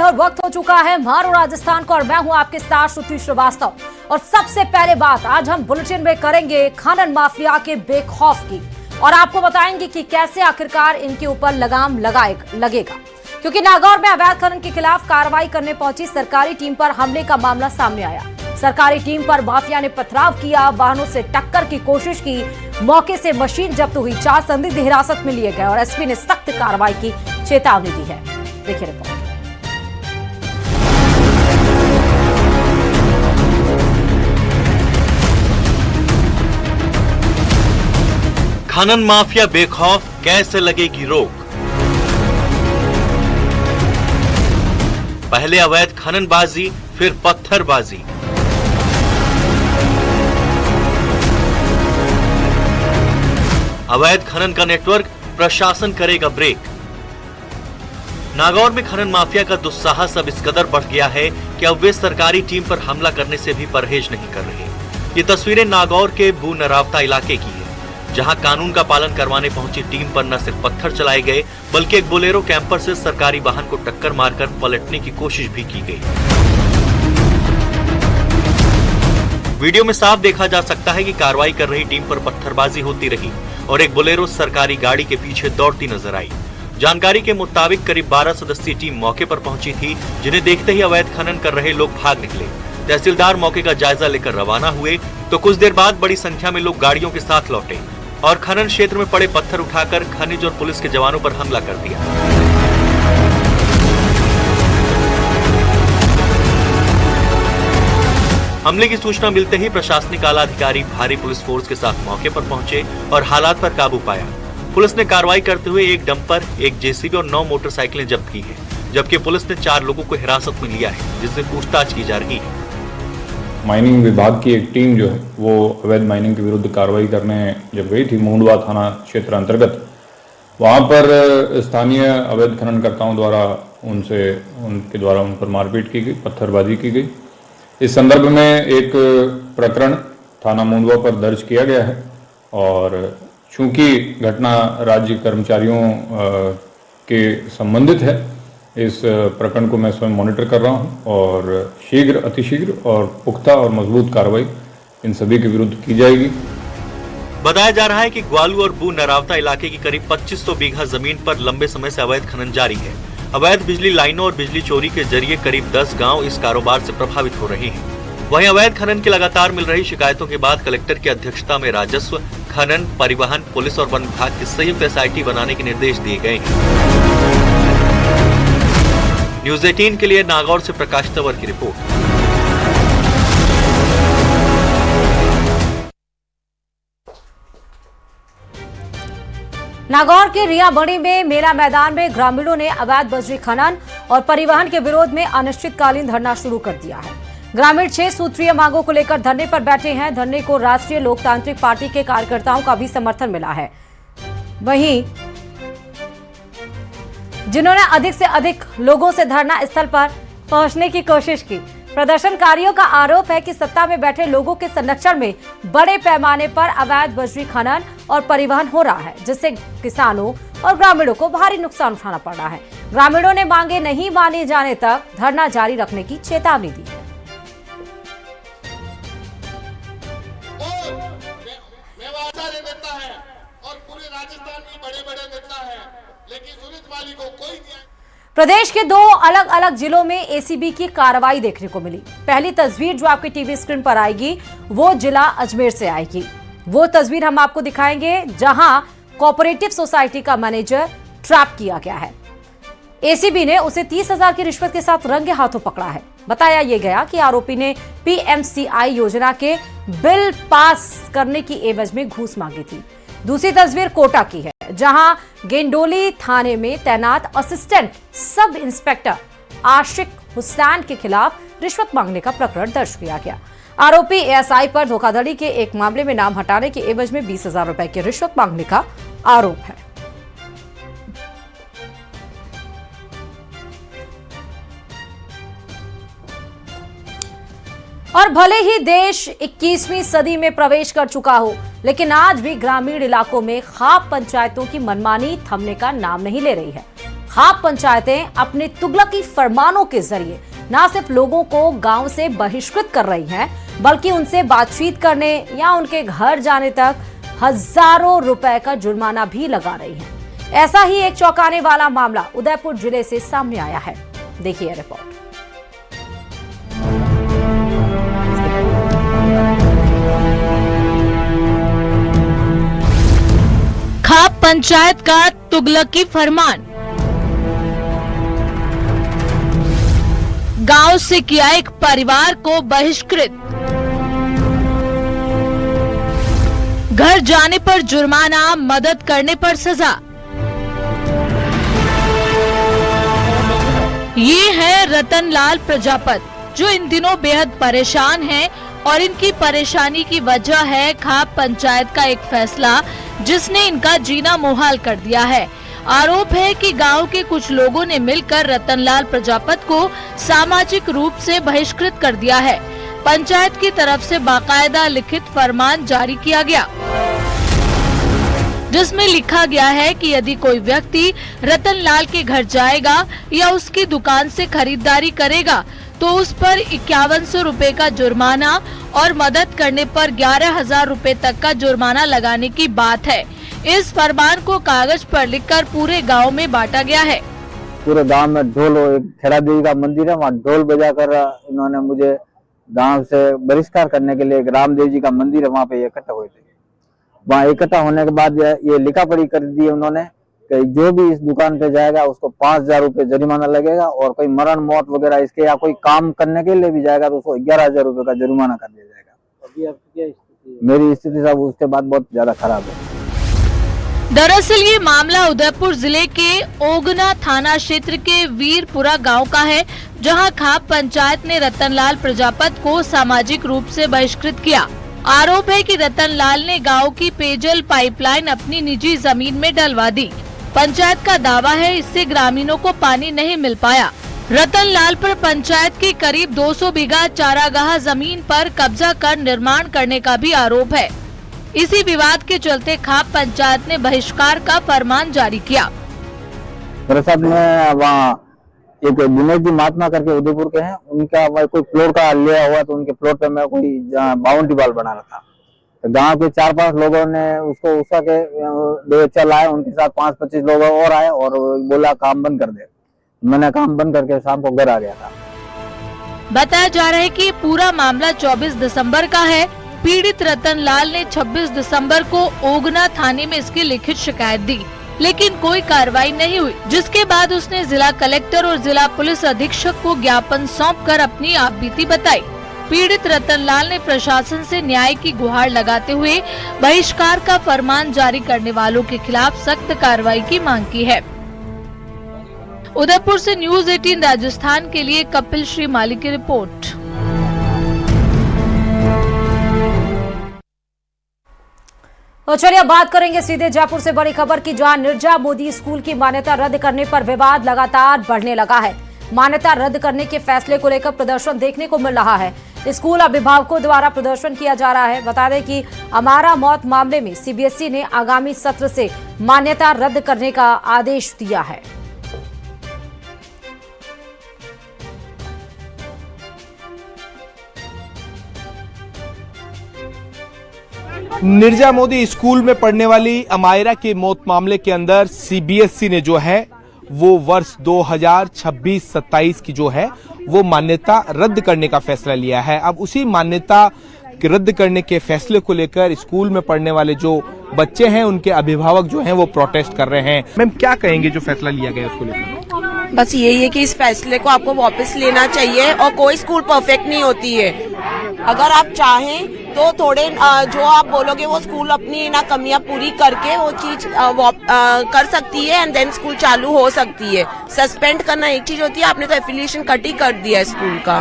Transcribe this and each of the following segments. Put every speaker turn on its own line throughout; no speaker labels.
और वक्त हो चुका है मारो राजस्थान का और मैं हूं आपके साथ श्रुति श्रीवास्तव। और सबसे पहले बात आज हम बुलेटिन में करेंगे खनन माफिया के बेखौफ की और आपको बताएंगे कि कैसे आखिरकार इनके ऊपर लगाम लगेगा, क्योंकि नागौर में अवैध खनन के खिलाफ कार्रवाई करने पहुंची सरकारी टीम पर हमले का मामला सामने आया। सरकारी टीम पर माफिया ने पथराव किया, वाहनों से टक्कर की कोशिश की, मौके से मशीन जब्त हुई, 4 संदिग्ध हिरासत में लिए गए और एसपी ने सख्त कार्रवाई की चेतावनी दी है। देखिए रिपोर्ट।
खनन माफिया बेखौफ, कैसे लगेगी रोक? पहले अवैध खननबाजी, फिर पत्थरबाजी। अवैध खनन का नेटवर्क, प्रशासन करेगा ब्रेक। नागौर में खनन माफिया का दुस्साहस अब इस कदर बढ़ गया है कि अब वे सरकारी टीम पर हमला करने से भी परहेज नहीं कर रहे। ये तस्वीरें नागौर के बू नरावता इलाके की है, जहां कानून का पालन करवाने पहुंची टीम पर न सिर्फ पत्थर चलाए गए बल्कि एक बोलेरो कैंपर से सरकारी वाहन को टक्कर मारकर पलटने की कोशिश भी की गई। वीडियो में साफ देखा जा सकता है कि कार्रवाई कर रही टीम पर पत्थरबाजी होती रही और एक बोलेरो सरकारी गाड़ी के पीछे दौड़ती नजर आई। जानकारी के मुताबिक करीब 12 सदस्यीय टीम मौके पर पहुंची थी, जिन्हें देखते ही अवैध खनन कर रहे लोग भाग निकले। तहसीलदार मौके का जायजा लेकर रवाना हुए तो कुछ देर बाद बड़ी संख्या में लोग गाड़ियों के साथ लौटे और खनन क्षेत्र में पड़े पत्थर उठाकर खनिज और पुलिस के जवानों पर हमला कर दिया। हमले की सूचना मिलते ही प्रशासनिक आला अधिकारी भारी पुलिस फोर्स के साथ मौके पर पहुंचे और हालात पर काबू पाया। पुलिस ने कार्रवाई करते हुए एक डंपर, एक जेसीबी और 9 मोटरसाइकिलें जब्त की है, जबकि पुलिस ने 4 लोगों को हिरासत में लिया है, जिससे पूछताछ की जा रही है।
माइनिंग विभाग की एक टीम जो है वो अवैध माइनिंग के विरुद्ध कार्रवाई करने जब गई थी मुंडवा थाना क्षेत्र अंतर्गत, वहां पर स्थानीय अवैध खननकर्ताओं द्वारा उनके द्वारा उन पर मारपीट की गई, पत्थरबाजी की गई। इस संदर्भ में एक प्रकरण थाना मुंडवा पर दर्ज किया गया है और चूंकि घटना राज्य कर्मचारियों के संबंधित है, इस प्रकरण को मैं स्वयं मॉनिटर कर रहा हूं और शीघ्र, अतिशीघ्र और पुख्ता और मजबूत कार्रवाई इन सभी के विरुद्ध की जाएगी।
बताया जा रहा है कि ग्वालू और बू नरावता इलाके की करीब 2500 बीघा जमीन पर लंबे समय से अवैध खनन जारी है। अवैध बिजली लाइनों और बिजली चोरी के जरिए करीब 10 गांव इस कारोबार से प्रभावित हो रहे हैं। वहीं अवैध खनन की लगातार मिल रही शिकायतों के बाद कलेक्टर की अध्यक्षता में राजस्व, खनन, परिवहन, पुलिस और वन विभाग की संयुक्त SIT बनाने के निर्देश दिए गए हैं। न्यूज़ 18 के लिए नागौर से प्रकाश तंवर की रिपोर्ट।
नागौर के रियाबड़ी में मेला मैदान में ग्रामीणों ने अवैध बजरी खनन और परिवहन के विरोध में अनिश्चितकालीन धरना शुरू कर दिया है। ग्रामीण 6 सूत्रीय मांगों को लेकर धरने पर बैठे हैं। धरने को राष्ट्रीय लोकतांत्रिक पार्टी के कार्यकर्ताओं का भी समर्थन मिला है। वहीं जिन्होंने अधिक से अधिक लोगों से धरना स्थल पर पहुंचने की कोशिश की। प्रदर्शनकारियों का आरोप है कि सत्ता में बैठे लोगों के संरक्षण में बड़े पैमाने पर अवैध बजरी खनन और परिवहन हो रहा है, जिससे किसानों और ग्रामीणों को भारी नुकसान उठाना पड़ रहा है। ग्रामीणों ने मांगे नहीं माने जाने तक धरना जारी रखने की चेतावनी दी है। प्रदेश के 2 अलग अलग जिलों में एसीबी की कार्रवाई देखने को मिली। पहली तस्वीर जो आपकी टीवी स्क्रीन पर आएगी वो जिला अजमेर से आएगी। वो तस्वीर हम आपको दिखाएंगे जहां कोऑपरेटिव सोसाइटी का मैनेजर ट्रैप किया गया है। एसीबी ने उसे 30,000 की रिश्वत के साथ रंगे हाथों पकड़ा है। बताया यह गया कि आरोपी ने PMCI योजना के बिल पास करने की एवज में घूस मांगी थी। दूसरी तस्वीर कोटा की है, जहां गेंडोली थाने में तैनात असिस्टेंट सब इंस्पेक्टर आशिक हुसैन के खिलाफ रिश्वत मांगने का प्रकरण दर्ज किया गया। आरोपी ASI पर धोखाधड़ी के एक मामले में नाम हटाने के एवज में 20,000 रुपए की रिश्वत मांगने का आरोप है। और भले ही देश 21वीं सदी में प्रवेश कर चुका हो, लेकिन आज भी ग्रामीण इलाकों में खाप पंचायतों की मनमानी थमने का नाम नहीं ले रही है। खाप पंचायतें अपने तुगलकी फरमानों के जरिए न सिर्फ लोगों को गांव से बहिष्कृत कर रही हैं, बल्कि उनसे बातचीत करने या उनके घर जाने तक हजारों रुपए का जुर्माना भी लगा रही हैं। ऐसा ही एक चौंकाने वाला मामला उदयपुर जिले से सामने आया है। देखिए रिपोर्ट।
खाप पंचायत का तुगलकी फरमान। गांव से किया एक परिवार को बहिष्कृत। घर जाने पर जुर्माना, मदद करने पर सजा। ये है रतनलाल प्रजापत, जो इन दिनों बेहद परेशान हैं और इनकी परेशानी की वजह है खाप पंचायत का एक फैसला, जिसने इनका जीना मुहाल कर दिया है। आरोप है कि गांव के कुछ लोगों ने मिलकर रतनलाल प्रजापत को सामाजिक रूप से बहिष्कृत कर दिया है। पंचायत की तरफ से बाकायदा लिखित फरमान जारी किया गया, जिसमें लिखा गया है कि यदि कोई व्यक्ति रतनलाल के घर जाएगा या उसकी दुकान से खरीदारी करेगा तो उस पर 5100 रुपए का जुर्माना और मदद करने पर 11,000 रुपए तक का जुर्माना लगाने की बात है। इस फरमान को कागज पर लिखकर पूरे गांव में बांटा गया है।
पूरे गांव में ढोल, एक खेरा देवी का मंदिर है, वहाँ ढोल बजाकर इन्होंने मुझे गांव से बहिष्कार करने के लिए, एक रामदेव जी का मंदिर है, वहाँ पे इकट्ठा हुए थे। वहाँ इकट्ठा होने के बाद ये लिखा पढ़ी कर दी उन्होंने कि जो भी इस दुकान पे जाएगा उसको 5,000 रुपए जुर्माना लगेगा, और कोई मरण मौत वगैरह इसके या कोई काम करने के लिए भी जाएगा तो उसको 11,000 रुपए का जुर्माना कर दिया जाएगा। अभी आपकी क्या स्थिति है? मेरी स्थिति साहब उसके बाद बहुत ज्यादा खराब है।
दरअसल ये मामला उदयपुर जिले के ओगना थाना क्षेत्र के वीरपुरा गांव का है, जहां खाप पंचायत ने रतनलाल प्रजापत को सामाजिक रूप से बहिष्कृत किया। आरोप है कि रतनलाल ने गांव की पेयजल पाइपलाइन अपनी निजी जमीन में डलवा दी। पंचायत का दावा है इससे ग्रामीणों को पानी नहीं मिल पाया। रतनलाल पर पंचायत की करीब 200 बीघा चारागाह जमीन पर कब्जा कर निर्माण करने का भी आरोप है। इसी विवाद के चलते खाप पंचायत ने बहिष्कार का फरमान जारी किया।
मेरे साथ में वहाँ एक दिनेश जी महात्मा करके उदयपुर के हैं, उनका कोई प्लॉट का लिया हुआ, तो उनके प्लॉट पे मैं कोई बाउंड्री वॉल बना रखा। तो गांव के 4-5 लोगों ने उसको उसा के दो चल आए, उनके साथ 5-25 लोग और आए और बोला काम बंद कर दे। मैंने काम बंद करके शाम को घर आ गया था।
बताया जा रहा है कि पूरा मामला 24 दिसंबर का है। पीड़ित रतनलाल ने 26 दिसंबर को ओगना थाने में इसकी लिखित शिकायत दी, लेकिन कोई कार्रवाई नहीं हुई, जिसके बाद उसने जिला कलेक्टर और जिला पुलिस अधीक्षक को ज्ञापन सौंपकर अपनी आपबीती बताई। पीड़ित रतनलाल ने प्रशासन से न्याय की गुहार लगाते हुए बहिष्कार का फरमान जारी करने वालों के खिलाफ सख्त कार्रवाई की मांग की है। उदयपुर से न्यूज़ 18 राजस्थान के लिए कपिल श्री माली की रिपोर्ट।
तो चलिए अब बात करेंगे सीधे जयपुर से बड़ी खबर की, जहां निर्जा मोदी स्कूल की मान्यता रद्द करने पर विवाद लगातार बढ़ने लगा है। मान्यता रद्द करने के फैसले को लेकर प्रदर्शन देखने को मिल रहा है। स्कूल अभिभावकों द्वारा प्रदर्शन किया जा रहा है। बता दें कि अमारा मौत मामले में सीबीएसई ने आगामी सत्र से मान्यता रद्द करने का आदेश दिया है।
निर्जा मोदी स्कूल में पढ़ने वाली अमायरा के मौत मामले के अंदर सीबीएसई ने जो है वो वर्ष 2026-27 की जो है वो मान्यता रद्द करने का फैसला लिया है। अब उसी मान्यता रद्द करने के फैसले को लेकर स्कूल में पढ़ने वाले जो बच्चे हैं उनके अभिभावक जो हैं वो प्रोटेस्ट कर रहे हैं। मैम क्या कहेंगे जो फैसला लिया गया उसको लेकर?
बस यही है कि इस फैसले को आपको वापस लेना चाहिए, और कोई स्कूल परफेक्ट नहीं होती है। अगर आप चाहें तो थोड़े जो आप बोलोगे वो स्कूल अपनी ना कमियां पूरी करके वो चीज कर सकती है, एंड देन स्कूल चालू हो सकती है। सस्पेंड करना एक चीज होती है, आपने तो एफिलिएशन कट ही कर दिया स्कूल का।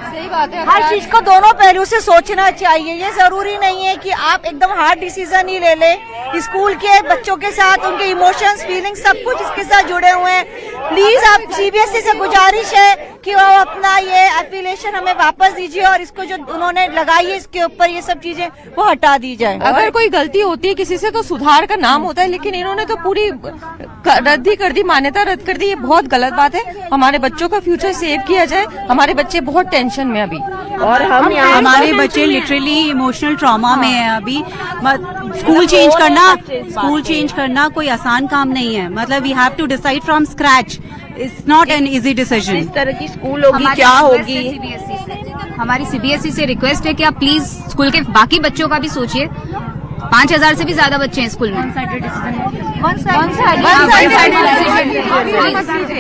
सही बात है, हर चीज को दोनों पहलू से सोचना चाहिए। ये जरूरी नहीं है कि आप एकदम हार्ड डिसीजन ही ले ले
स्कूल के बच्चों के साथ उनके इमोशंस, फीलिंग्स सब कुछ इसके साथ जुड़े हुए हैं। प्लीज आप सीबीएसई से गुजारिश है कि वो अपना ये एफिलिएशन हमें वापस दीजिए और इसको जो उन्होंने लगाई है इसके ऊपर ये सब चीजें वो हटा दी जाए।
अगर कोई गलती होती है किसी से तो सुधार का नाम होता है, लेकिन इन्होंने तो पूरी रद्द ही कर दी, मान्यता रद्द कर दी। ये बहुत गलत बात है। हमारे बच्चों का फ्यूचर सेव किया जाए। हमारे बच्चे बहुत टेंशन में अभी,
और
हमारे बच्चे लिटरली इमोशनल ट्रॉमा में है अभी। स्कूल चेंज करना कोई आसान काम नहीं है। मतलब we have to decide from scratch. It's not an easy decision.
इस तरह की स्कूल होगी क्या होगी।
हमारी सीबीएसई से रिक्वेस्ट है कि आप प्लीज स्कूल के बाकी बच्चों का भी सोचिए। 5000 से भी ज्यादा बच्चे हैं स्कूल में।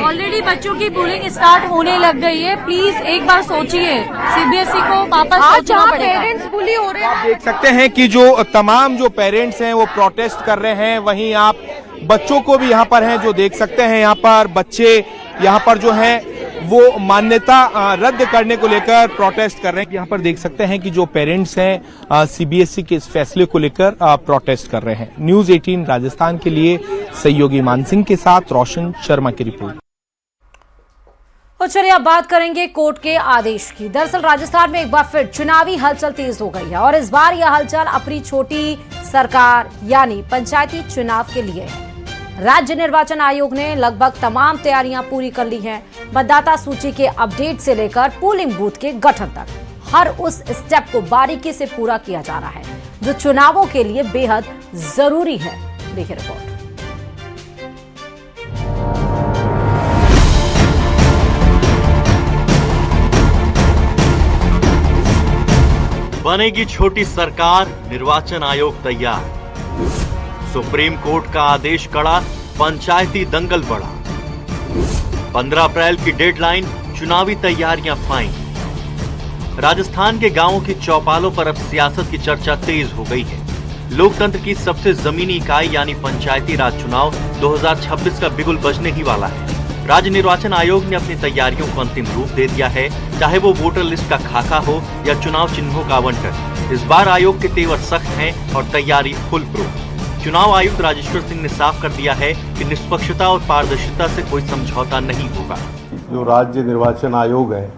ऑलरेडी बच्चों की बुलिंग स्टार्ट होने लग गई है। प्लीज एक बार सोचिए, सीबीएसई को वापस सोचना पड़ेगा।
पेरेंट्स बुली हो रहे हैं।
आप देख सकते हैं कि जो तमाम जो पेरेंट्स हैं वो प्रोटेस्ट कर रहे हैं। वहीं आप बच्चों को भी यहाँ पर हैं जो देख सकते हैं। यहाँ पर बच्चे यहाँ पर जो हैं वो मान्यता रद्द करने को लेकर प्रोटेस्ट कर रहे हैं। यहाँ पर देख सकते हैं कि जो पेरेंट्स हैं सीबीएसई के इस फैसले को लेकर प्रोटेस्ट कर रहे हैं। न्यूज 18 राजस्थान के लिए सहयोगी मानसिंह के साथ रोशन शर्मा की रिपोर्ट।
और चलिए अब बात करेंगे कोर्ट के आदेश की। दरअसल राजस्थान में एक बार फिर चुनावी हलचल तेज हो गई है और इस बार यह हलचल अपनी छोटी सरकार यानी पंचायती चुनाव के लिए है। राज्य निर्वाचन आयोग ने लगभग तमाम तैयारियां पूरी कर ली हैं। मतदाता सूची के अपडेट से लेकर पोलिंग बूथ के गठन तक हर उस स्टेप को बारीकी से पूरा किया जा रहा है जो चुनावों के लिए बेहद जरूरी है। देखिए रिपोर्ट।
बनेगी छोटी सरकार, निर्वाचन आयोग तैयार। सुप्रीम कोर्ट का आदेश कड़ा, पंचायती दंगल बढ़ा। 15 अप्रैल की डेडलाइन, चुनावी तैयारियां फाइन। राजस्थान के गांवों की चौपालों पर अब सियासत की चर्चा तेज हो गई है। लोकतंत्र की सबसे जमीनी इकाई यानी पंचायती राज चुनाव 2026 का बिगुल बजने ही वाला है। राज्य निर्वाचन आयोग ने अपनी तैयारियों को अंतिम रूप दे दिया है, चाहे वो वोटर लिस्ट का खाका हो या चुनाव चिन्हों का आवंटन। इस बार आयोग के तेवर सख्त हैं और तैयारी फुल प्रूफ। चुनाव आयुक्त राजेश्वर सिंह ने साफ कर दिया है कि निष्पक्षता और पारदर्शिता से कोई समझौता नहीं होगा।
जो राज्य निर्वाचन आयोग है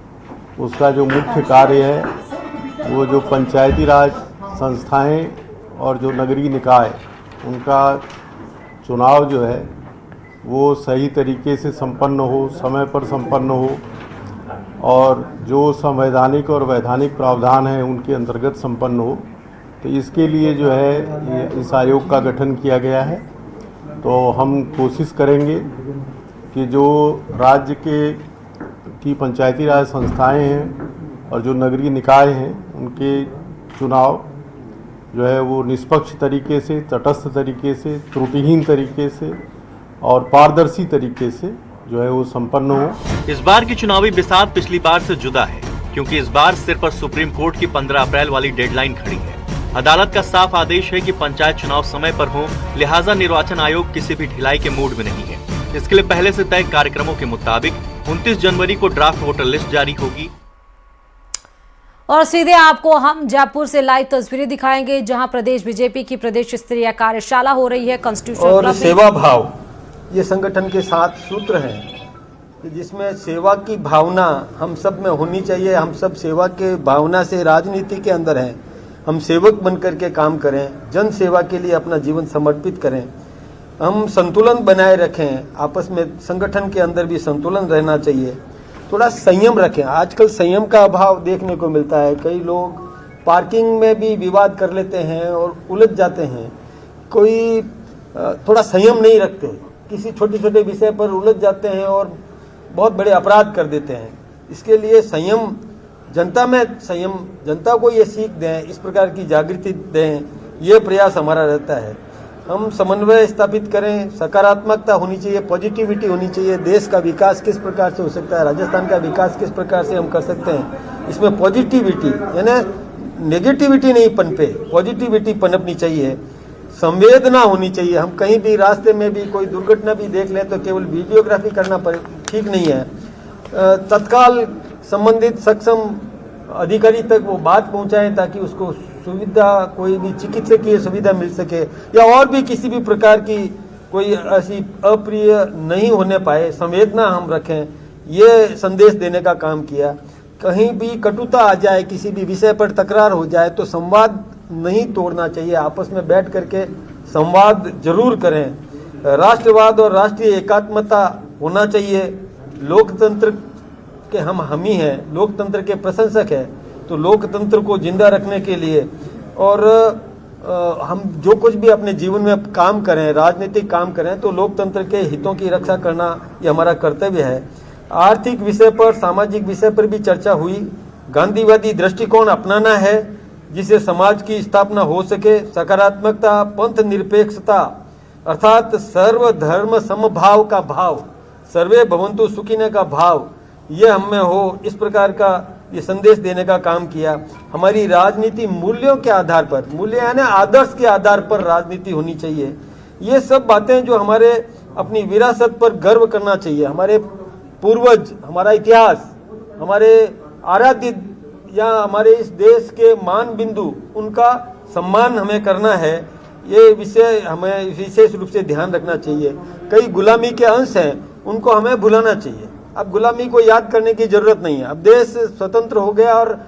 उसका जो मुख्य कार्य है वो जो पंचायती राज संस्थाएं और जो नगरीय निकाय उनका चुनाव जो है वो सही तरीके से संपन्न हो, समय पर संपन्न हो और जो संवैधानिक और वैधानिक प्रावधान है उनके अंतर्गत संपन्न हो। तो इसके लिए जो है इस आयोग का गठन किया गया है। तो हम कोशिश करेंगे कि जो राज्य की पंचायती राज संस्थाएं हैं और जो नगरीय निकाय हैं उनके चुनाव जो है वो निष्पक्ष तरीके से, तटस्थ तरीके से, त्रुटिहीन तरीके से और पारदर्शी तरीके से जो है वो संपन्न हो।
इस बार की चुनावी बिसात पिछली बार से जुदा है क्योंकि इस बार सिर पर सुप्रीम कोर्ट की 15 अप्रैल वाली डेडलाइन खड़ी है। अदालत का साफ आदेश है कि पंचायत चुनाव समय पर हो, लिहाजा निर्वाचन आयोग किसी भी ढिलाई के मूड में नहीं है। इसके लिए पहले से तय कार्यक्रमों के मुताबिक 29 जनवरी को ड्राफ्ट वोटर लिस्ट जारी होगी।
और सीधे आपको हम जयपुर से लाइव तस्वीरें दिखाएंगे जहां प्रदेश बीजेपी की प्रदेश स्तरीय कार्यशाला हो रही है। कॉन्स्टिट्यूशन
और सेवा भाव ये संगठन के 7 सूत्र हैं जिसमें सेवा की भावना हम सब में होनी चाहिए। हम सब सेवा के भावना से राजनीति के अंदर हैं। हम सेवक बनकर के काम करें, जन सेवा के लिए अपना जीवन समर्पित करें। हम संतुलन बनाए रखें, आपस में संगठन के अंदर भी संतुलन रहना चाहिए। थोड़ा संयम रखें। आजकल संयम का अभाव देखने को मिलता है। कई लोग पार्किंग में भी विवाद कर लेते हैं और उलझ जाते हैं। कोई थोड़ा संयम नहीं रखते, किसी छोटे छोटे विषय पर उलझ जाते हैं और बहुत बड़े अपराध कर देते हैं। इसके लिए संयम, जनता में संयम, जनता को ये सीख दें, इस प्रकार की जागृति दें, ये प्रयास हमारा रहता है। हम समन्वय स्थापित करें, सकारात्मकता होनी चाहिए, पॉजिटिविटी होनी चाहिए। देश का विकास किस प्रकार से हो सकता है, राजस्थान का विकास किस प्रकार से हम कर सकते हैं, इसमें पॉजिटिविटी यानी नेगेटिविटी नहीं पनपे, पॉजिटिविटी पनपनी चाहिए। संवेदना होनी चाहिए। हम कहीं भी रास्ते में भी कोई दुर्घटना भी देख लें तो केवल वीडियोग्राफी करना ठीक नहीं है। तत्काल संबंधित सक्षम अधिकारी तक वो बात पहुंचाएं ताकि उसको सुविधा, कोई भी चिकित्सकीय सुविधा मिल सके या और भी किसी भी प्रकार की कोई ऐसी अप्रिय नहीं होने पाए, संवेदना हम रखें, ये संदेश देने का काम किया। कहीं भी कटुता आ जाए, किसी भी विषय पर तकरार हो जाए तो संवाद नहीं तोड़ना चाहिए, आपस में बैठ करके संवाद जरूर करें। राष्ट्रवाद और राष्ट्रीय एकात्मता होना चाहिए। लोकतंत्र के हम हामी हैं, लोकतंत्र के प्रशंसक हैं, तो लोकतंत्र को जिंदा रखने के लिए और हम जो कुछ भी अपने जीवन में काम करें, राजनीतिक काम करें, तो लोकतंत्र के हितों की रक्षा करना ये हमारा कर्तव्य है। आर्थिक विषय पर, सामाजिक विषय पर भी चर्चा हुई। गांधीवादी दृष्टिकोण अपनाना है जिससे समाज की स्थापना हो सके। सकारात्मकता, पंथ निरपेक्षता अर्थात सर्वधर्म समभाव का भाव, सर्वे भवन्तु सुखिनः का भाव, ये हम में हो, इस प्रकार का ये संदेश देने का काम किया। हमारी राजनीति मूल्यों के आधार पर, मूल्य यानी आदर्श के आधार पर राजनीति होनी चाहिए। ये सब बातें जो हमारे अपनी विरासत पर गर्व करना चाहिए। हमारे पूर्वज, हमारा इतिहास, हमारे आराध्य या हमारे इस देश के मान बिंदु, उनका सम्मान हमें करना है। ये विषय हमें विशेष रूप से ध्यान रखना चाहिए। कई गुलामी के अंश हैं, उनको हमें भुलाना चाहिए। अब गुलामी को याद करने की जरूरत नहीं है। अब देश स्वतंत्र हो गया और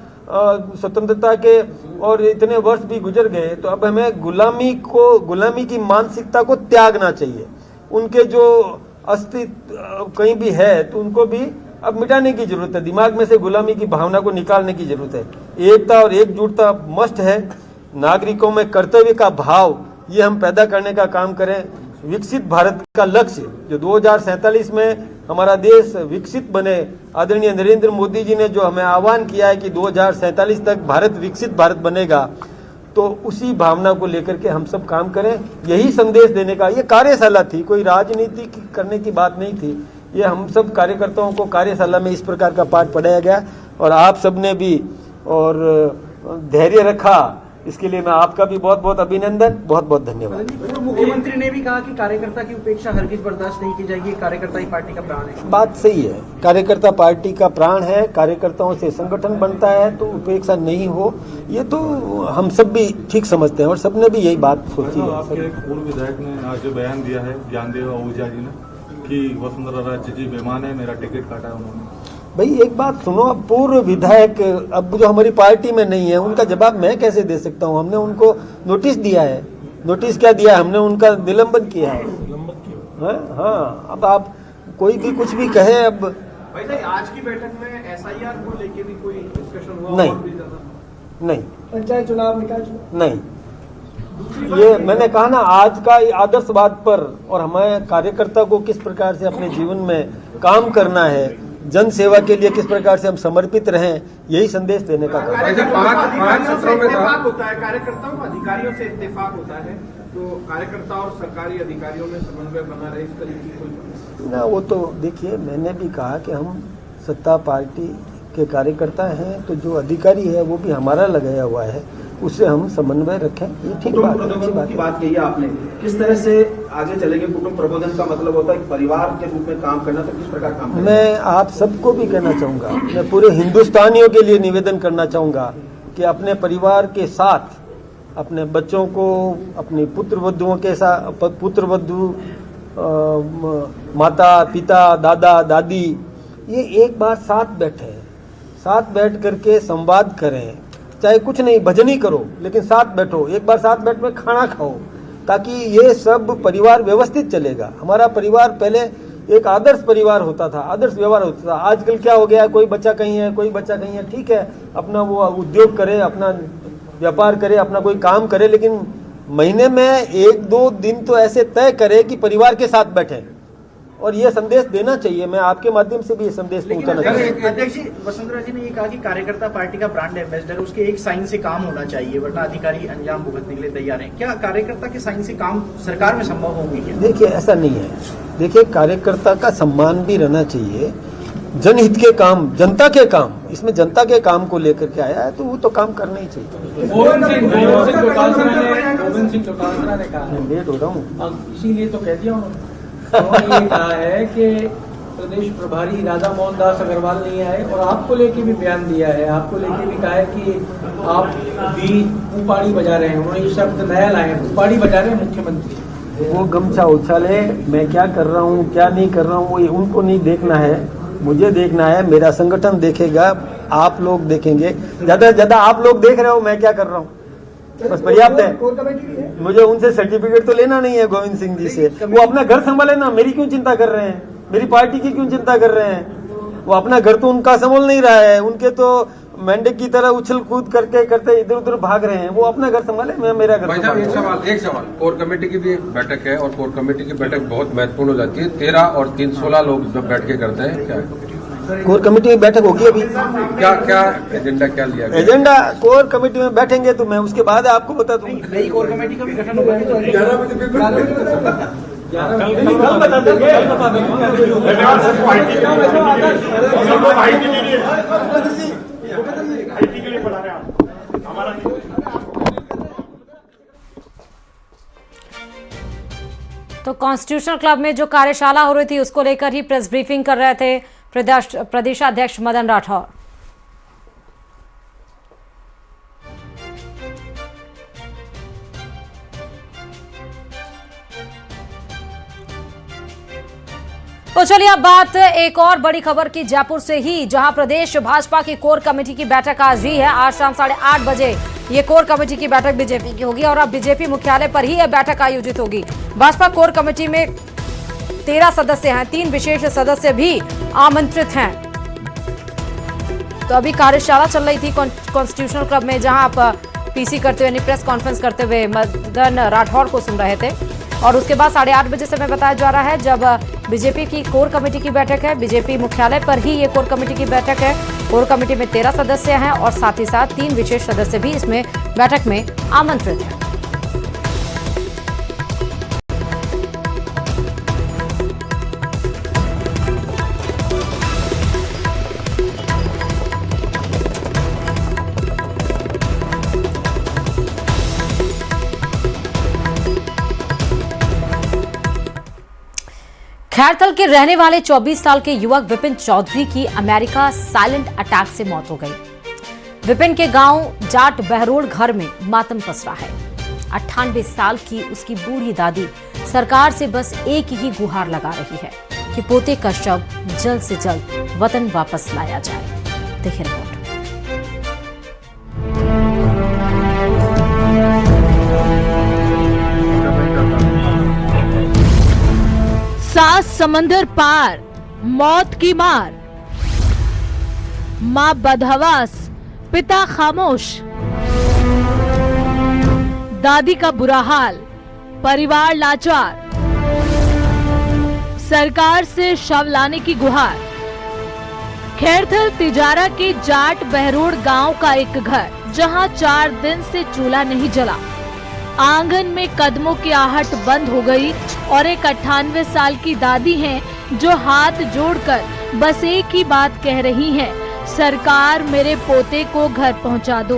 स्वतंत्रता के और इतने वर्ष भी गुजर गए, तो अब हमें गुलामी की मानसिकता को त्यागना चाहिए। उनके जो अस्तित्व कहीं भी है तो उनको भी अब मिटाने की जरूरत है। दिमाग में से गुलामी की भावना को निकालने की जरूरत है। एकता और एकजुटता मस्ट है। नागरिकों में कर्तव्य का भाव, ये हम पैदा करने का काम करें। विकसित भारत का लक्ष्य जो 2047 में हमारा देश विकसित बने, आदरणीय नरेंद्र मोदी जी ने जो हमें आह्वान किया है कि 2047 तक भारत विकसित भारत बनेगा, तो उसी भावना को लेकर के हम सब काम करें। यही संदेश देने का ये कार्यशाला थी, कोई राजनीति करने की बात नहीं थी। ये हम सब कार्यकर्ताओं को कार्यशाला में इस प्रकार का पाठ पढ़ाया गया और आप सबने भी और धैर्य रखा, इसके लिए मैं आपका भी बहुत बहुत अभिनंदन, बहुत बहुत धन्यवाद।
मुख्यमंत्री ने भी कहा कि कार्यकर्ता की उपेक्षा हरगिज बर्दाश्त नहीं की जाएगी, कार्यकर्ता ही पार्टी का प्राण है।
बात सही है, कार्यकर्ता पार्टी का प्राण है, कार्यकर्ताओं से संगठन बनता है, तो उपेक्षा नहीं हो, ये तो हम सब भी ठीक समझते हैं और सबने भी यही बात सोची है।
आपके एक पूर्व विधायक ने आज जो बयान दिया है ज्ञानदेव आहूजा जी ने कि वसुंधरा राजे जी बेईमान है, मेरा टिकट काटा है उन्होंने।
भाई एक बात सुनो, अब पूर्व विधायक अब जो हमारी पार्टी में नहीं है, उनका जवाब मैं कैसे दे सकता हूँ? हमने उनको नोटिस दिया है। नोटिस क्या दिया है? हमने उनका निलंबन किया है। हाँ, अब आप कोई भी कुछ भी कहे। अब
भाई साहब, आज की बैठक में एसआईआर को लेके भी कोई डिस्कशन हुआ?
नहीं।
पंचायत चुनाव निकाल
नहीं। ये मैंने कहा ना, आज का आदर्शवाद पर और हमें कार्यकर्ता को किस प्रकार से अपने जीवन में काम करना है, जन सेवा के लिए किस प्रकार से हम समर्पित रहें, यही संदेश देने का काम है।
इत्तेफाक होता है, कार्यकर्ताओं को अधिकारियों से इत्तेफाक होता है, तो कार्यकर्ता और सरकारी अधिकारियों में समन्वय बना रहे, इस तरीके की कोई
ना। वो तो देखिए, मैंने भी कहा कि हम सत्ता पार्टी के कार्यकर्ता हैं, तो जो अधिकारी है वो भी हमारा लगाया हुआ है, उससे हम समन्वय रखें, ये ठीक बात है, अच्छी बात है।
बात कही है आपने, किस तरह से आगे चलेंगे? कुटुंब प्रबंधन का मतलब होता है कि परिवार के रूप में काम करना, तो किस प्रकार काम करना?
मैं आप सबको भी कहना चाहूँगा, मैं पूरे हिंदुस्तानियों के लिए निवेदन करना चाहूँगा कि अपने परिवार के साथ, अपने बच्चों को, अपनी पुत्रवधुओं के साथ, पुत्रवधु, माता पिता, दादा दादी, ये एक बार साथ बैठे, साथ बैठ करके संवाद करें। चाहे कुछ नहीं, भजन ही करो, लेकिन साथ बैठो, एक बार साथ बैठ में खाना खाओ, ताकि ये सब परिवार व्यवस्थित चलेगा। हमारा परिवार पहले एक आदर्श परिवार होता था, आदर्श व्यवहार होता था। आजकल क्या हो गया है, कोई बच्चा कहीं है, कोई बच्चा कहीं है, ठीक है, अपना वो उद्योग करे, अपना व्यापार करे, अपना कोई काम करे, लेकिन महीने में 1-2 दिन तो ऐसे तय करे कि परिवार के साथ बैठे, और ये संदेश देना चाहिए। मैं आपके माध्यम से भी ये संदेश पहुंचाना चाहिए।
अध्यक्ष जी, वसुंधरा जी ने ये कहा कि कार्यकर्ता पार्टी का ब्रांड एम्बेसडर, उसके एक साइन से काम होना चाहिए, वरना अधिकारी अंजाम भुगतने के लिए तैयार हैं। क्या कार्यकर्ता के साइन से काम सरकार में संभव होगी क्या?
देखिए, ऐसा नहीं है। देखिए, कार्यकर्ता का सम्मान भी रहना चाहिए। जनहित के काम, जनता के काम, इसमें जनता के काम को लेकर के आया है, तो वो तो काम करना ही चाहिए।
गोविंद सिंह चौटाला ने कहा,
लेट हो रहा हूँ,
इसीलिए तो कह दिया उन्होंने। तो ये कहा है कि
प्रदेश प्रभारी राधा मोहन दास अग्रवाल नहीं आए और आपको लेके भी बयान दिया है, आपको लेके भी कहा है कि आप भी उपाड़ी बजा रहे हैं। उन्होंने ये शब्द नया लाए हैं, उपाड़ी बजा रहे हैं मुख्यमंत्री। वो गमछा उछाले, मैं क्या कर रहा हूँ क्या नहीं कर रहा हूँ, ये उनको नहीं देखना है, मुझे देखना है। मेरा संगठन देखेगा, आप लोग देखेंगे, ज्यादा से ज्यादा आप लोग देख रहे हो मैं क्या कर रहा हूँ, बस पर्याप्त है। मुझे उनसे सर्टिफिकेट तो लेना नहीं है गोविंद सिंह जी से, वो अपना घर संभाले ना, मेरी क्यों चिंता कर रहे हैं, मेरी पार्टी की क्यों चिंता कर रहे हैं। वो अपना घर तो उनका संभाल नहीं रहा है, उनके तो मेंढक की तरह उछल कूद करते इधर उधर भाग रहे हैं। वो अपना घर संभाले, मैं मेरा घर संभालूं।
एक सवाल, कोर कमेटी की भी बैठक है और कोर कमेटी की बैठक बहुत महत्वपूर्ण हो जाती है। 13 और 3 16 लोग जब बैठ के करते हैं, क्या
कोर कमेटी में बैठक होगी अभी?
क्या एजेंडा क्या लिया गया?
एजेंडा कोर कमेटी में बैठेंगे तो मैं उसके बाद आपको बता दूंगा।
नई कोर कमेटी का भी गठन होगा तो
11 बजे
तो कॉन्स्टिट्यूशनल क्लब में जो कार्यशाला हो रही थी उसको लेकर ही प्रेस ब्रीफिंग कर रहे थे प्रदेशाध्यक्ष मदन राठौर। तो चलिए अब बात एक और बड़ी खबर की जयपुर से ही, जहां प्रदेश भाजपा की कोर कमेटी की बैठक आज ही है। आज शाम 8:30 बजे ये कोर कमेटी की बैठक बीजेपी की होगी और अब बीजेपी मुख्यालय पर ही यह बैठक आयोजित होगी। भाजपा कोर कमेटी में 13 सदस्य हैं, 3 विशेष सदस्य भी आमंत्रित हैं। तो अभी कार्यशाला चल रही थी कॉन्स्टिट्यूशनल क्लब में, जहां आप पीसी करते हुए, प्रेस कॉन्फ्रेंस करते हुए मदन राठौर को सुन रहे थे। और उसके बाद 8:30 बजे समय बताया जा रहा है जब बीजेपी की कोर कमेटी की बैठक है। बीजेपी मुख्यालय पर ही ये कोर कमेटी की बैठक है। कोर कमेटी में 13 सदस्य हैं और साथ ही साथ 3 विशेष सदस्य भी इसमें बैठक में आमंत्रित हैं। खैरथल के रहने वाले 24 साल के युवक विपिन चौधरी की अमेरिका साइलेंट अटैक से मौत हो गई। विपिन के गांव जाट बहरोड़ घर में मातम पसरा है। 98 साल की उसकी बूढ़ी दादी सरकार से बस एक ही गुहार लगा रही है कि पोते का शव जल्द से जल्द वतन वापस लाया जाए। देखिए रिपोर्ट।
सात समंदर पार, मौत की मार, मां बदहवास, पिता खामोश, दादी का बुरा हाल, परिवार लाचार, सरकार से शव लाने की गुहार। खैरथल तिजारा के जाट बहरोड़ गांव का एक घर, जहां 4 दिन से चूल्हा नहीं जला। आंगन में कदमों की आहट बंद हो गई और एक 98 साल की दादी हैं जो हाथ जोड़कर बस एक ही बात कह रही हैं, सरकार मेरे पोते को घर पहुंचा दो।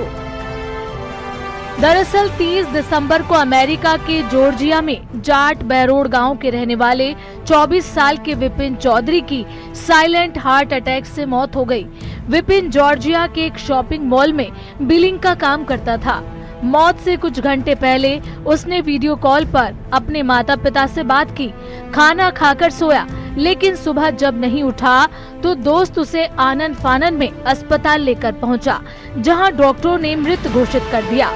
दरअसल 30 दिसंबर को अमेरिका के जॉर्जिया में जाट बहरोड़ गांव के रहने वाले 24 साल के विपिन चौधरी की साइलेंट हार्ट अटैक से मौत हो गई। विपिन जॉर्जिया के एक शॉपिंग मॉल में बिलिंग का काम करता था। मौत से कुछ घंटे पहले उसने वीडियो कॉल पर अपने माता पिता से बात की, खाना खाकर सोया, लेकिन सुबह जब नहीं उठा तो दोस्त उसे आनन फानन में अस्पताल लेकर पहुंचा, जहां डॉक्टरों ने मृत घोषित कर दिया।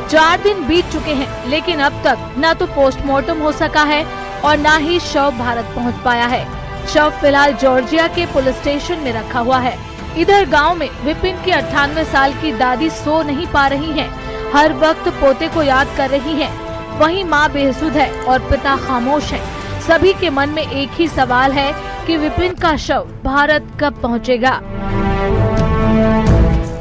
4 दिन बीत चुके हैं, लेकिन अब तक न तो पोस्टमार्टम हो सका है और न ही शव भारत पहुंच पाया है। शव फिलहाल जॉर्जिया के पुलिस स्टेशन में रखा हुआ है। इधर गांव में विपिन की 98 साल की दादी सो नहीं पा रही हैं, हर वक्त पोते को याद कर रही हैं। वहीं मां बेसुध है और पिता खामोश है। सभी के मन में एक ही सवाल है कि विपिन का शव भारत कब पहुंचेगा।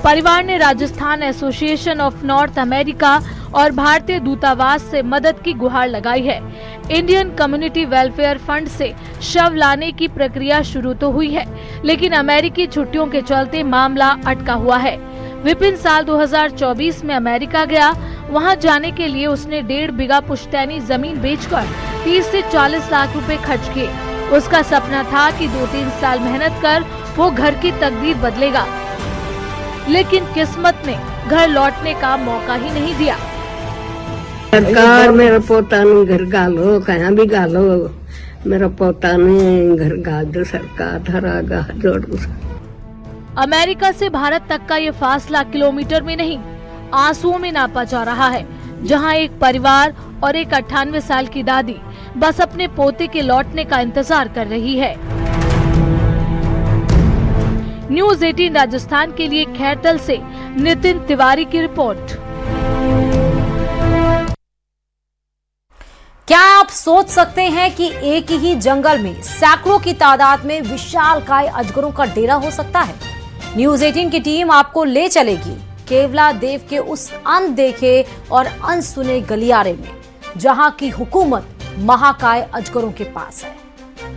परिवार ने Rajasthan association of north America और भारतीय दूतावास से मदद की गुहार लगाई है। इंडियन कम्युनिटी वेलफेयर फंड से शव लाने की प्रक्रिया शुरू तो हुई है, लेकिन अमेरिकी छुट्टियों के चलते मामला अटका हुआ है। विपिन साल 2024 में अमेरिका गया। वहां जाने के लिए उसने 1.5 बीघा पुश्तैनी जमीन बेचकर 30 से 40 लाख रुपए खर्च किए। उसका सपना था कि 2-3 साल मेहनत कर वो घर की तकदीर बदलेगा, लेकिन किस्मत ने घर लौटने का मौका ही नहीं दिया।
सरकार मेरा पोता ने घर गालो, कहाँ भी गालो, मेरा पोता ने घर गाल दो, सरकार धरागा जोड़।
अमेरिका से भारत तक का ये फासला किलोमीटर में नहीं, आंसुओं में नापा जा रहा है, जहां एक परिवार और एक 98 साल की दादी बस अपने पोते के लौटने का इंतजार कर रही है। न्यूज़ 18 राजस्थान के लिए खैरतल से नितिन तिवारी की रिपोर्ट।
क्या आप सोच सकते हैं कि एक ही जंगल में सैकड़ों की तादाद में विशालकाय अजगरों का डेरा हो सकता है? न्यूज़ 18 की टीम आपको ले चलेगी केवला देव के उस अनदेखे और अनसुने गलियारे में, जहां की हुकूमत महाकाय अजगरों के पास है।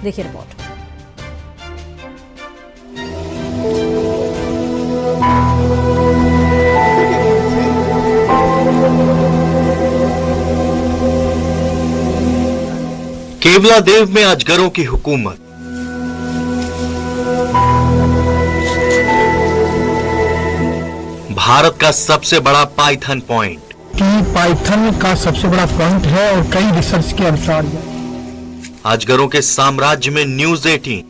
देखिए रिपोर्ट।
केवला देव में अजगरों की हुकूमत। भारत का सबसे बड़ा पाइथन पॉइंट।
पाइथन का सबसे बड़ा पॉइंट है और कई रिसर्च के अनुसार
अजगरों के साम्राज्य में न्यूज़ 18।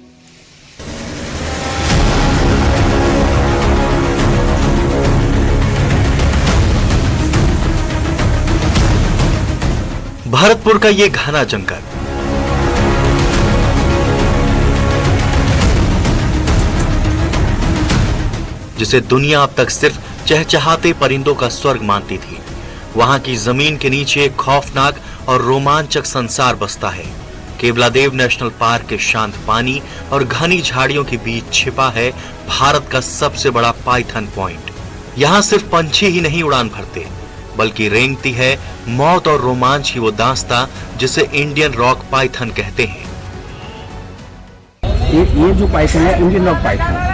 भरतपुर का ये घना जंगल जिसे दुनिया अब तक सिर्फ चहचहाते परिंदों का स्वर्ग मानती थी, वहां की जमीन के नीचे एक खौफनाक और रोमांचक संसार बसता है। केवला देव नेशनल पार्क के शांत पानी और घनी झाड़ियों के बीच छिपा है भारत का सबसे बड़ा पाइथन पॉइंट। यहां सिर्फ पंछी ही नहीं उड़ान भरते, बल्कि रेंगती है मौत और रोमांच की वो दास्तां जिसे इंडियन रॉक पाइथन कहते हैं।
ये जो पाइथन है इंडियन रॉक पाइथन,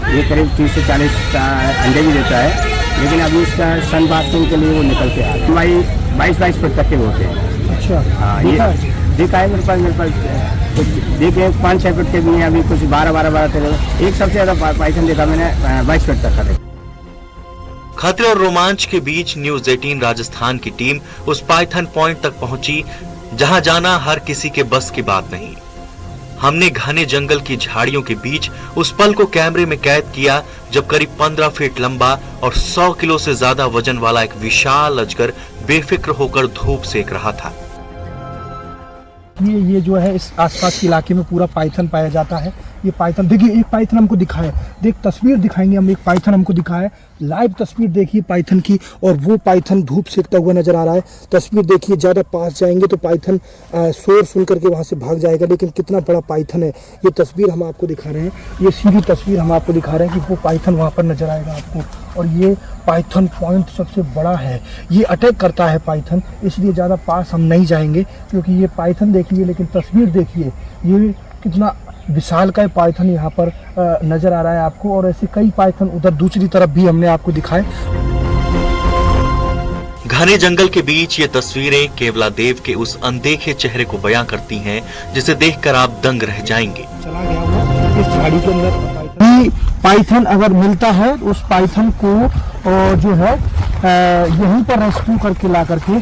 ये करीब 30 से 40 अंडे भी देता है, लेकिन अभी इसका सन बास्किंग के लिए वो निकल के आ रहा है। 22 फुट तक के होते हैं। अच्छा, हाँ, ये देखा है मेरे पास कुछ देखे 5-6 फुट के भी हैं, अभी कुछ 12-13। एक सबसे ज्यादा पाइथन देखा मैंने 22 फुट तक का।
खतरे और रोमांच के बीच न्यूज़ 18 राजस्थान की टीम उस पाइथन पॉइंट तक पहुंची जहां जाना हर किसी के बस की बात नहीं। हमने घने जंगल की झाड़ियों के बीच उस पल को कैमरे में कैद किया जब करीब 15 फीट लंबा और 100 किलो से ज्यादा वजन वाला एक विशाल अजगर बेफिक्र होकर धूप सेक रहा था।
ये जो है इस आसपास के इलाके में पूरा पाइथन पाया जाता है। ये पाइथन देखिए, एक पाइथन हमको दिखाए, देख तस्वीर दिखाएंगे हम, एक पाइथन हमको दिखाए, लाइव तस्वीर देखिए पाइथन की, और वो पाइथन धूप सेकता हुआ नजर आ रहा है। तस्वीर देखिए, ज़्यादा पास जाएंगे तो पाइथन शोर सुन करके वहाँ से भाग जाएगा, लेकिन कितना बड़ा पाइथन है ये तस्वीर हम आपको दिखा रहे हैं। ये सीधी तस्वीर हम आपको दिखा रहे हैं कि वो पाइथन वहाँ पर नजर आएगा आपको। और ये पाइथन पॉइंट सबसे बड़ा है, ये अटैक करता है पाइथन, इसलिए ज़्यादा पास हम नहीं जाएंगे, क्योंकि ये पाइथन देखिए, लेकिन तस्वीर देखिए ये कितना विशाल का पाइथन यहाँ पर नजर आ रहा है आपको। और ऐसे कई पाइथन उधर दूसरी तरफ भी हमने आपको दिखाए।
घने जंगल के बीच ये तस्वीरें केवला देव के उस अनदेखे चेहरे को बयां करती हैं, जिसे देखकर आप दंग रह जाएंगे।
चला गया वो इस झाड़ी के अंदर पाइथन अगर मिलता है, उस पाइथन को जो है यहीं पर रेस्क्यू करके ला करके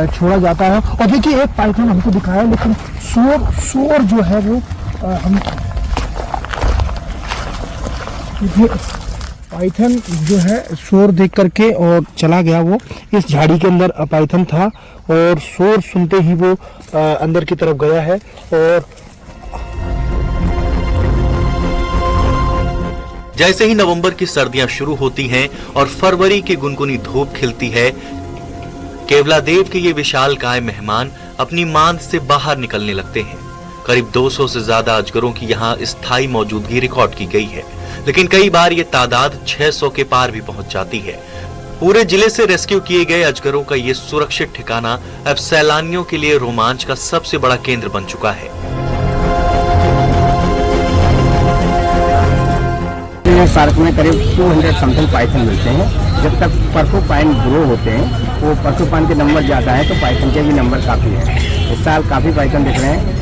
छोड़ा जाता है। और देखिए, एक पाइथन हमको दिखाया, लेकिन शोर जो है वो हम पाइथन जो है शोर देख करके और चला गया। वो इस झाड़ी के अंदर पाइथन था और शोर सुनते ही वो अंदर की तरफ गया है। और
जैसे ही नवंबर की सर्दियां शुरू होती हैं और फरवरी की गुनगुनी धूप खिलती है, केवला देव के ये विशालकाय मेहमान अपनी मांद से बाहर निकलने लगते हैं। करीब 200 से ज्यादा अजगरों की यहाँ स्थायी मौजूदगी रिकॉर्ड की गई है, लेकिन कई बार ये तादाद 600 के पार भी पहुंच जाती है। पूरे जिले से रेस्क्यू किए गए अजगरों का ये सुरक्षित ठिकाना अब सैलानियों के लिए रोमांच का सबसे बड़ा केंद्र बन चुका है।
पार्क में करीब 200 समथिंग पाइथन मिलते हैं। जब तक पर्कोपाइन ग्रो होते हैं, वो पर्कोपाइन के नंबर ज्यादा है तो पाइथन के भी नंबर काफी है। इस साल काफी पाइथन दिख रहे हैं।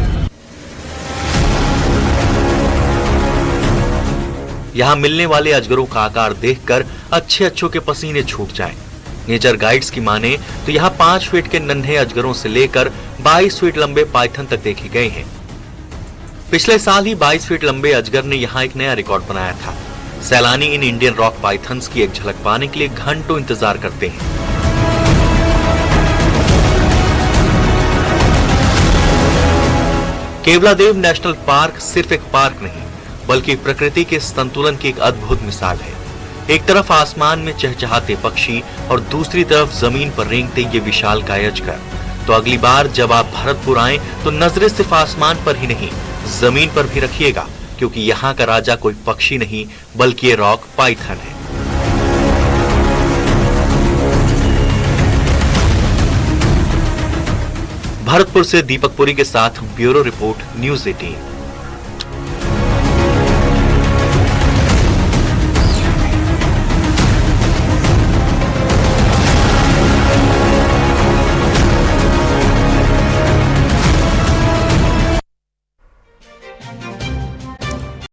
यहाँ मिलने वाले अजगरों का आकार देखकर अच्छों के पसीने छूट जाएं। नेचर गाइड्स की माने तो यहाँ 5 फीट के नन्हे अजगरों से लेकर 22 फीट लंबे पाइथन तक देखे गए हैं। पिछले साल ही 22 फीट लंबे अजगर ने यहाँ एक नया रिकॉर्ड बनाया था। सैलानी इन इंडियन रॉक पाइथन्स की एक झलक पाने के लिए घंटों इंतजार करते हैं। केवलादेव नेशनल पार्क सिर्फ एक पार्क नहीं, बल्कि प्रकृति के संतुलन की एक अद्भुत मिसाल है। एक तरफ आसमान में चहचहाते पक्षी और दूसरी तरफ जमीन पर रेंगते ये विशालकाय अजगर। तो अगली बार जब आप भरतपुर आएं तो नजरें सिर्फ आसमान पर ही नहीं, जमीन पर भी रखिएगा, क्योंकि यहाँ का राजा कोई पक्षी नहीं बल्कि ये रॉक पाइथन है। भरतपुर से दीपक पुरी के साथ ब्यूरो रिपोर्ट, न्यूज़ 18।